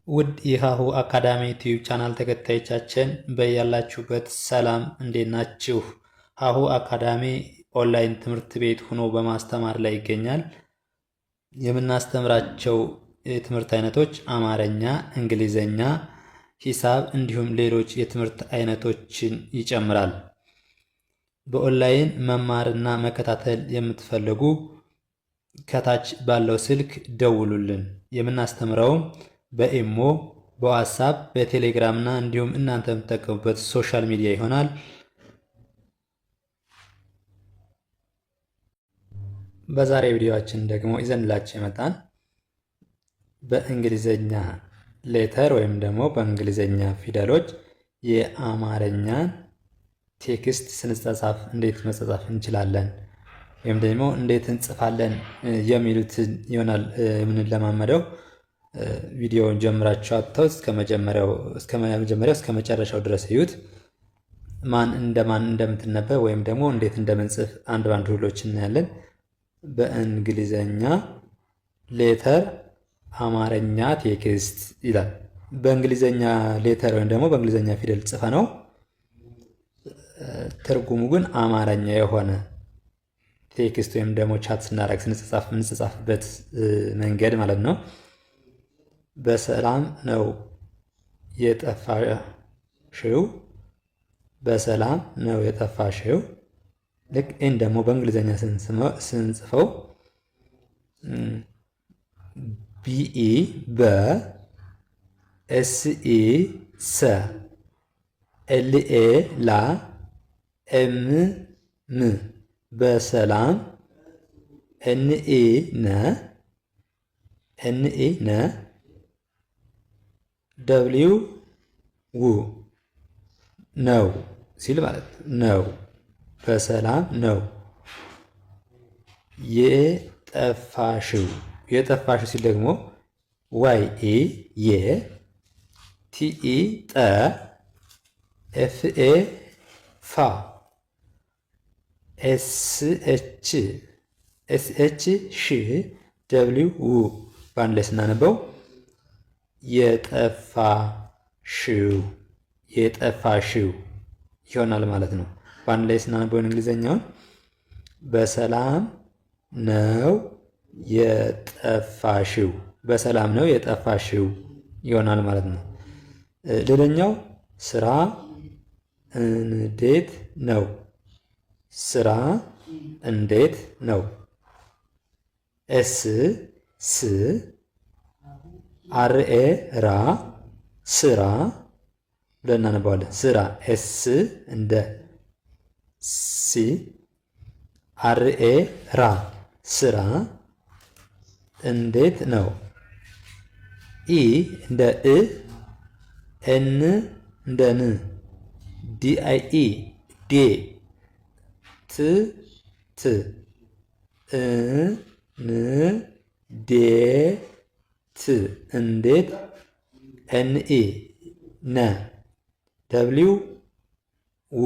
ውድ የሀሁ አካዳሚ ዩቲዩብ ቻናል ተከታዮቻችን በያላችሁበት ሰላም እንዴት ናችሁ? ሀሁ አካዳሚ ኦንላይን ትምህርት ቤት ሆኖ በማስተማር ላይ ይገኛል። የምናስተምራቸው የትምህርት አይነቶች አማርኛ፣ እንግሊዘኛ፣ ሂሳብ እንዲሁም ሌሎች የትምህርት አይነቶችን ይጨምራል። በኦንላይን መማርና መከታተል የምትፈልጉ ከታች ባለው ስልክ ደውሉልን። የምናስተምረውም በኢሞ፣ በዋትስአፕ፣ በቴሌግራም እና እንዲሁም እናንተ የምትጠቀሙበት ሶሻል ሚዲያ ይሆናል። በዛሬ ቪዲዮአችን ደግሞ ይዘንላችሁ የመጣን በእንግሊዘኛ ሌተር ወይም ደግሞ በእንግሊዘኛ ፊደሎች የአማርኛን ቴክስት ስንጻጻፍ እንዴት መጻጻፍ እንችላለን ወይም ደግሞ እንዴት እንጽፋለን የሚሉትን ይሆናል የምንለማመደው። ቪዲዮውን ጀምራችሁ አጥተው እስከ መጀመሪያው እስከ መጨረሻው ድረስ እዩት። ማን እንደምትነበብ ወይም ደግሞ እንዴት እንደምንጽፍ አንድ ባንድ ሁሎች እናያለን። በእንግሊዘኛ ሌተር አማርኛ ቴክስት ይላል። በእንግሊዘኛ ሌተር ወይም ደግሞ በእንግሊዘኛ ፊደል ጽፈ ነው ትርጉሙ ግን አማርኛ የሆነ ቴክስት ወይም ደግሞ ቻት ስናደርግ ስንጻፍበት መንገድ ማለት ነው። በሰላም ነው የጠፋሽው፣ በሰላም ነው የጠፋሽው። ልክ ይህን ደግሞ በእንግሊዘኛ ስንጽፈው ቢኢ በ ኤስኢ ሰ ኤልኤ ላ ኤም ም በሰላም ኤንኢ ነ ደብሊው ው ነው ሲል ማለት ነው። በሰላም ነው የጠፋሽው ሲል ደግሞ ዋይ ኤ የ ቲኢ ጠ ኤፍኤ ፋ ኤስኤች ሽ ደብሊው ው በአንድ ላይ ስናነበው የጠፋሽው ይሆናል ማለት ነው። በአንድ ላይ ስናነበው እንግሊዘኛውን በሰላም ነው የጠፋሽው፣ በሰላም ነው የጠፋሽው ይሆናል ማለት ነው። ሌላኛው ስራ እንዴት ነው፣ ስራ እንዴት ነው። ኤስ ስ አርኤ ራ ስራ ብለን እናነባዋለን። ስራ ኤስ እንደ ሲ አርኤ ራ ስራ እንዴት ነው። ኢ እንደ እ ኤን እንደ ን ዲአይኢ ዴ ት ት እ ን ዴ ት እንዴት ኤንኢ ነ ደብሊው ው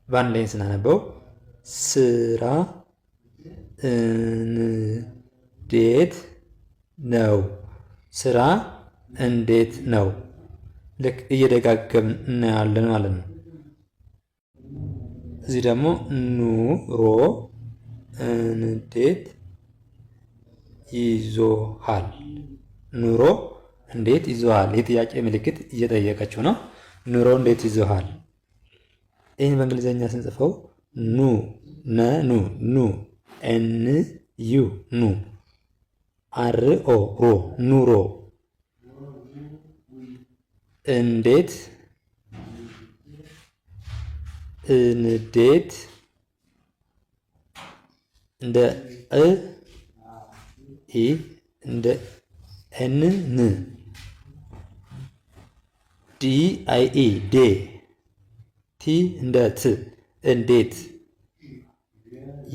በአንድ ላይ ስናነበው ስራ እንዴት ነው፣ ስራ እንዴት ነው። ልክ እየደጋገምን እናያለን ማለት ነው። እዚህ ደግሞ ኑሮ እንዴት ይዞሃል፣ ኑሮ እንዴት ይዞሃል። የጥያቄ ምልክት እየጠየቀችው ነው። ኑሮ እንዴት ይዞሃል። ይህን በእንግሊዝኛ ስንጽፈው ኑ ኑ ኤን ዩ ኑ አር ኦ ሮ ኑሮ። እንዴት እንዴት እንደ እ ኢ እንደ ኤን ን ዲ አይ ኢ ዴ ቲ እንደ ት እንዴት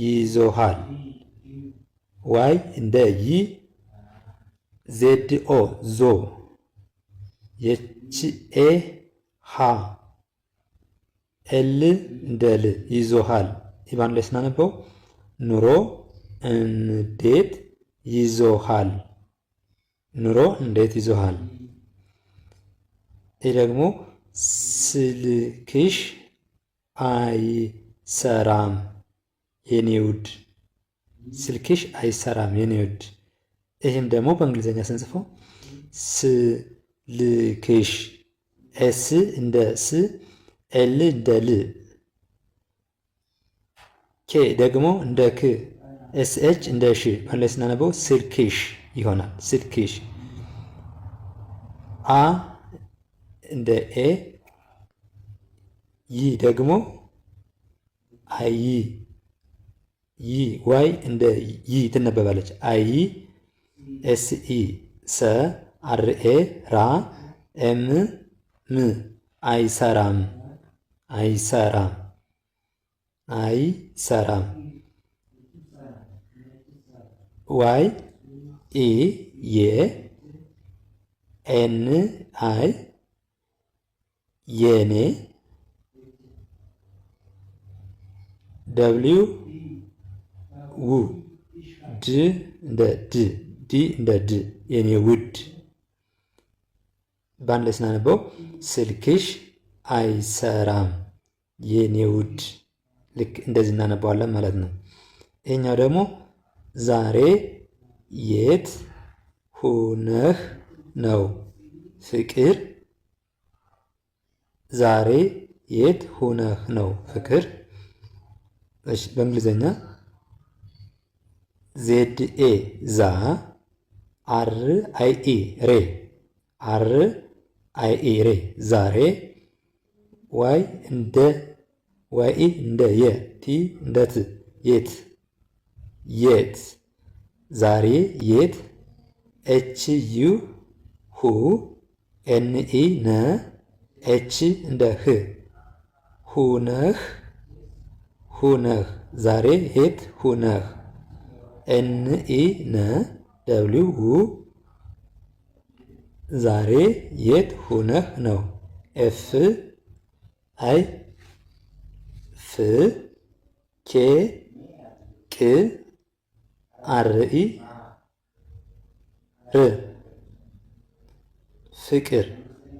ይዞሃል። ዋይ እንደ ይ ዜድ ኦ ዞ የች ኤ ሃ ኤል እንደ ል ይዞሃል። ኢባን ላይ ስናነበው ኑሮ እንዴት ይዞሃል፣ ኑሮ እንዴት ይዞሃል። ይህ ደግሞ ስልክሽ አይሰራም የኔ ውድ፣ ስልክሽ አይሰራም የኔ ውድ። ይህም ደግሞ በእንግሊዝኛ ስንጽፈው ስልክሽ፣ ኤስ እንደ ስ፣ ኤል እንደ ል፣ ኬ ደግሞ እንደ ክ፣ ኤስኤች እንደ ሽ ማለት ስናነበው ስልክሽ ይሆናል። ስልክሽ። አ እንደ ኤ፣ ይ ደግሞ አይ፣ ይ፣ ዋይ እንደ ይ ትነበባለች። አይ፣ ኤስኢ፣ ሰ፣ አርኤ፣ ራ፣ ኤም፣ ም፣ አይሰራም፣ አይሰራም፣ አይሰራም። ዋይ፣ ኢ፣ የ፣ ኤን፣ አይ፣ የኔ፣ ደብሊው፣ ው፣ ድ እንደ ድ፣ ዲ እንደ ድ፣ የኔ ውድ። በአንድ ላይ ስናነበው ስልክሽ አይሰራም የኔ ውድ። ልክ እንደዚህ እናነባዋለን ማለት ነው። ይሄኛው ደግሞ ዛሬ የት ሆነህ ነው ፍቅር? ዛሬ የት ሆነህ ነው ፍቅር? እሺ፣ በእንግሊዘኛ ዜድ ኤ ዛ፣ አር አይ ኢ ሬ፣ አር አይ ኢ ሬ፣ ዛሬ። ዋይ እንደ ዋይ እንደ የ፣ ቲ እንደ ት፣ የት፣ የት፣ ዛሬ የት። ኤች ዩ ሁ፣ ኤን ኢ ነ፣ ኤች እንደ ህ፣ ሁነህ፣ ሁነህ፣ ዛሬ የት ሁነህ። ኤን ኢ ነ፣ ደብሊው ው፣ ዛሬ የት ሁነህ ነው። ኤፍ አይ ፍ፣ ኬ ቅ፣ አር ኢ ር፣ ፍቅር።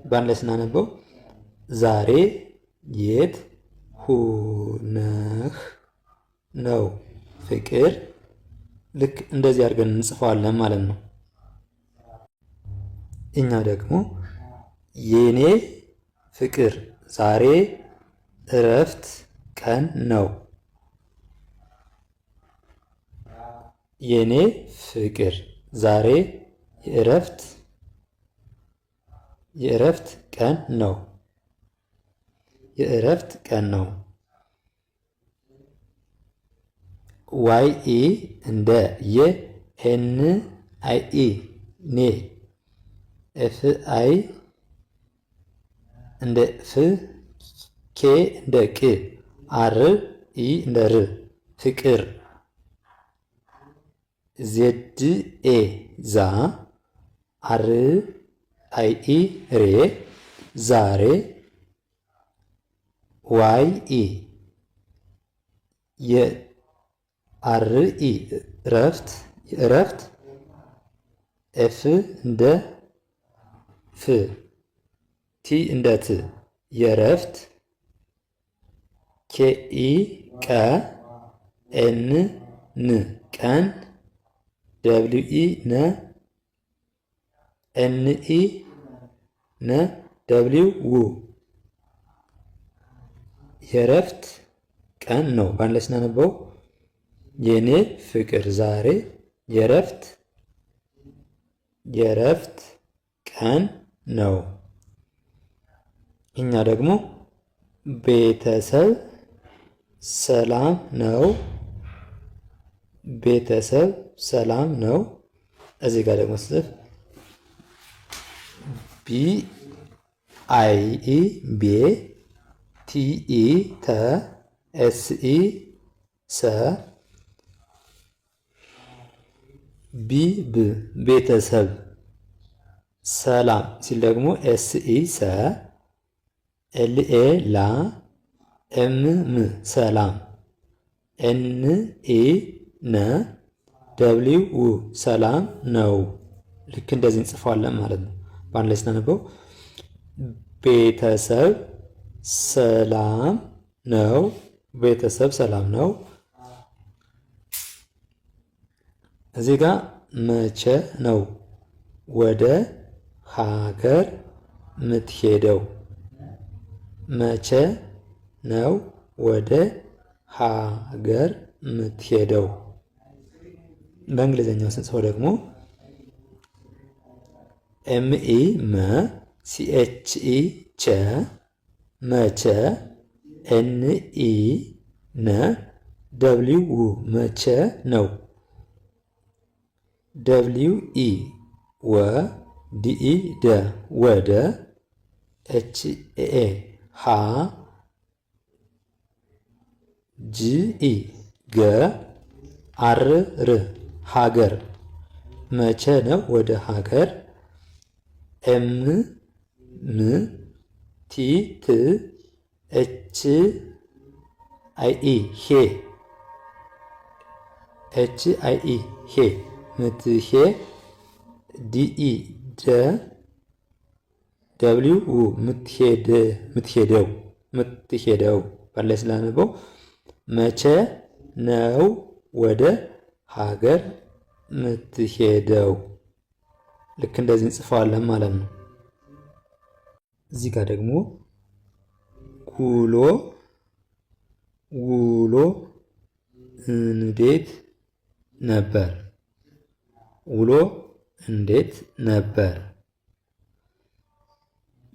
በአንድ ላይ ስናነበው ዛሬ የት ሁነህ ነው ፍቅር። ልክ እንደዚህ አድርገን እንጽፈዋለን ማለት ነው። እኛ ደግሞ የኔ ፍቅር ዛሬ እረፍት ቀን ነው። የኔ ፍቅር ዛሬ የእረፍት ቀን ነው። የእረፍት ቀን ነው። ዋይ ኢ እንደ የ፣ ኤን አይ ኢ ኔ፣ ኤፍ አይ እንደ ፍ፣ ኬ እንደ ቅ፣ አር ኢ እንደ ር፣ ፍቅር። ዜድ ኤ ዛ፣ አር አይ ኢ ሬ፣ ዛሬ። ዋይ ኢ የአር ኢ እረፍት፣ የእረፍት። ኤፍ እንደ ፍ፣ ቲ እንደ ት፣ የእረፍት። ኬ ኢ ቀ፣ ኤን ን፣ ቀን። ደብሊው ኢ ነ፣ ኤን ኢ ነ፣ ደብሊው ው፣ የእረፍት ቀን ነው። በአንድ ላይ ስናነበው የኔ ፍቅር ዛሬ የእረፍት ቀን ነው። እኛ ደግሞ ቤተሰብ ሰላም ነው። ቤተሰብ ሰላም ነው። እዚህ ጋር ደግሞ ስጽፍ ቢ አይ ኢ ቤ፣ ቲ ኢ ተ፣ ኤስ ኢ ሰ፣ ቢ ብ፣ ቤተሰብ። ሰላም ሲል ደግሞ ኤስ ኢ ሰ፣ ኤል ኤ ላ፣ ኤም ም፣ ሰላም። ኤን ኢ ነ፣ ደብሊው ው፣ ሰላም ነው። ልክ እንደዚህ እንጽፈዋለን ማለት ነው። በአንድ ላይ ስናነበው ቤተሰብ ሰላም ነው። ቤተሰብ ሰላም ነው። እዚህ ጋር መቼ ነው ወደ ሀገር የምትሄደው? መቼ ነው ወደ ሀገር የምትሄደው? በእንግሊዝኛው ስንጽፈው ደግሞ ኤምኢ መ ሲኤችኢ ቸ መቼ ኤንኢ ነ ደብሊው መቼ ነው። ደብሊው ኢ ወ ዲኢ ደ ወደ ኤችኤ ሃ ጂኢ ገ አር ር ሀገር መቼ ነው ወደ ሀገር። ኤም ም ቲ ት ኤች አይ ኢ ሄ ኤች አይ ኢ ሄ ምትሄ ዲኢ ደ ደብሊው ምትሄደው ባላይ ስላነበው መቼ ነው ወደ ሀገር ምትሄደው። ልክ እንደዚህ እንጽፈዋለን ማለት ነው። እዚህ ጋር ደግሞ ውሎ እንዴት ነበር? ውሎ እንዴት ነበር?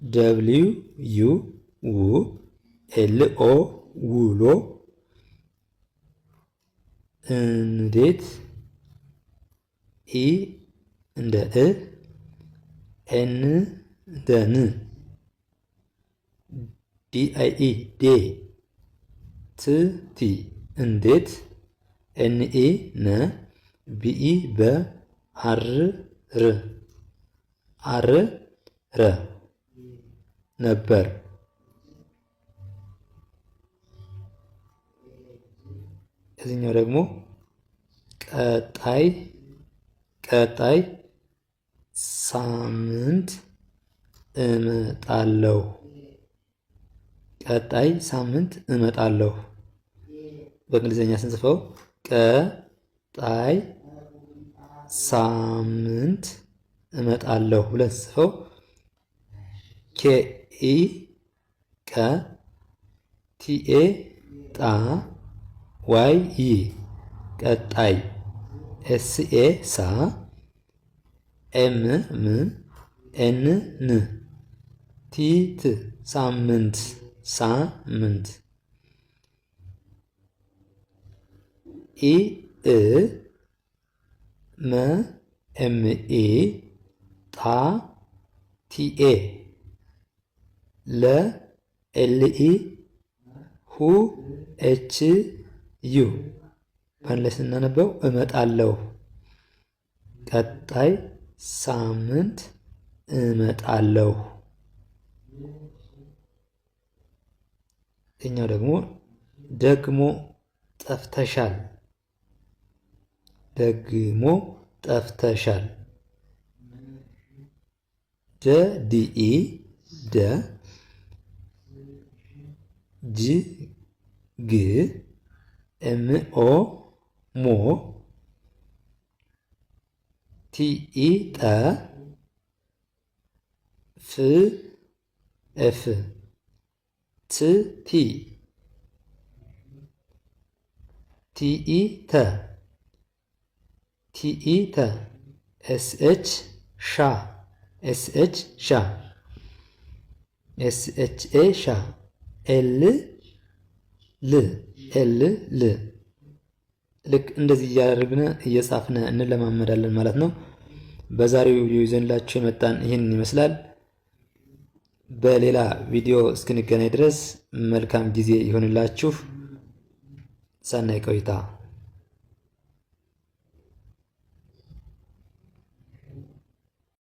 ደብሊው ዩ ው ኤል ኦ ውሎ እንዴት ኢ እንደ እ ኤን እንደ ን ዲ አይ ኢ ዴ ት ቲ እንዴት ኤንኢ ነ ቢኢ በ አር ረ ነበር። እዚህኛው ደግሞ ቀጣይ ሳምንት እመጣለሁ። ቀጣይ ሳምንት እመጣለሁ። በእንግሊዝኛ ስንጽፈው ቀጣይ ሳምንት እመጣለሁ ብለን ስንጽፈው ኬኢ ቀ ቲኤ ጣ ዋይ ይ ቀጣይ ኤስኤ ሳ ኤም ም ኤን ን ቲት ሳምንት ኢ እ መ ኤምኤ ጣ ቲኤ ለ ኤልኢ ሁ ኤች ዩ ባንላይ ስናነበው እመጣለሁ። ቀጣይ ሳምንት እመጣለሁ። እኛው ደግሞ ጠፍተሻል። ደግሞ ጠፍተሻል። ደ ዲኢ ደ ጅ ግ ኤምኦ ሞ ቲኢ ጠ ፍ ኤፍ ት ቲ ቲኢ ተ ኤስኤች ሻ ኤስኤች ሻ ኤስኤችኤ ሻ ኤል ል ልክ እንደዚህ እያደረግን እየጻፍን እንለማመዳለን ማለት ነው። በዛሬው ቪዲዮ ይዘንላችሁ የመጣን ይህንን ይመስላል። በሌላ ቪዲዮ እስክንገናኝ ድረስ መልካም ጊዜ ይሆንላችሁ። ሰናይ ቆይታ